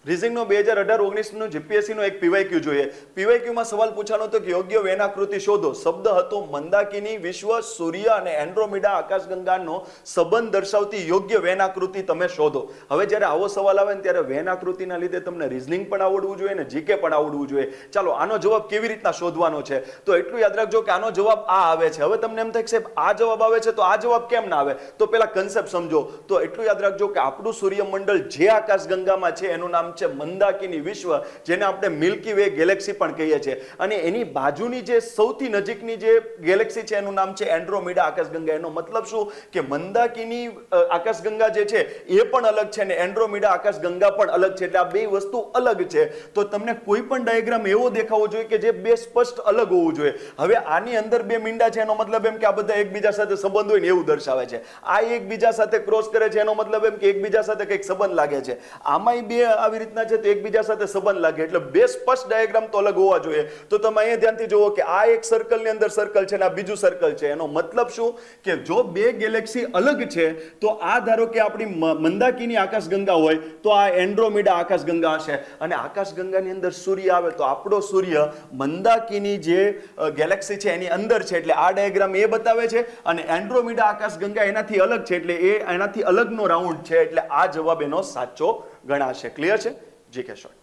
રીઝનિંગનો 2018-19 નો GPSC નો એક PYQ જોઈએ. પીવાયક્યુમાં સવાલ પૂછાનો હતો કે યોગ્ય વેનાકૃતિ શોધો. શબ્દ હતો મંદાકિની, વિશ્વ, સૂર્ય અને એન્ડ્રોમીડા આકાશગંગાનો સંબંધ દર્શાવતી યોગ્ય વેનાકૃતિ તમે શોધો. હવે જ્યારે આવો સવાલ આવે ને ત્યારે વેનાકૃતિના લીધે તમને રીઝનિંગ પણ આવડવું જોઈએ ને જીકે પણ આવડવું જોઈએ. ચાલો આનો જવાબ કેવી રીતના શોધવાનો છે તો એટલું યાદ રાખજો કે આનો જવાબ આ આવે છે. હવે તમને એમ થાય કે સાહેબ આ જવાબ આવે છે તો આ જવાબ કેમ ના આવે, તો પેલા કન્સેપ્ટ સમજો. તો એટલું યાદ રાખજો કે આપણું સૂર્યમંડળ જે આકાશગંગામાં છે એનું નામ છે મંદાકિની વિશ્વ, જેને આપણે મિલ્કી વે ગેલેક્સી પણ કહીએ છીએ. અને એની બાજુની જે સૌથી નજીકની જે ગેલેક્સી છે એનું નામ છે એન્ડ્રોમીડા આકાશગંગા. એનો મતલબ શું કે મંદાકિની આકાશગંગા જે છે એ પણ અલગ છે ને એન્ડ્રોમીડા આકાશગંગા પણ અલગ છે. એટલે આ બે વસ્તુ અલગ છે. તો તમને કોઈ પણ ડાયાગ્રામ એવો દેખાવો જોઈએ કે જે બે સ્પષ્ટ અલગ હોવું જોઈએ. હવે આની અંદર બે મીંડા છે એનો મતલબ એમ કે આ બધા એકબીજા સાથે સંબંધ હોય ને એવું દર્શાવે છે. આ એકબીજા સાથે ક્રોસ કરે છે એનો મતલબ એમ કે એકબીજા સાથે કંઈક સંબંધ લાગે છે. આમાંય બે આવી રીતના છે તો એકબીજા સાથે સંબંધ લાગે. એટલે બે સ્પષ્ટ ડાયાગ્રામ તો અલગ હોવા જોઈએ. તો તમે અહીંયા ધ્યાનથી જુઓ કે આ એક સર્કલની અંદર સર્કલ છે અને આ બીજું સર્કલ છે. એનો મતલબ શું કે જો બે ગેલેક્સી અલગ છે તો આ ધારો કે આપણી મંદાકિની આકાશગંગા હોય તો આ એન્ડ્રોમીડા આકાશગંગા હશે. અને આકાશગંગાની અંદર સૂર્ય આવે તો આપણો સૂર્ય મંદાકિની જે ગેલેક્સી છે એની અંદર છે. એટલે આ ડાયાગ્રામ એ બતાવે છે. અને એન્ડ્રોમીડા આકાશગંગા એનાથી અલગ છે એટલે એ એનાથી અલગનો રાઉન્ડ છે. એટલે આ જવાબ એનો સાચો ગણાશે. ક્લિયર છે? જી કે શોર્ટ.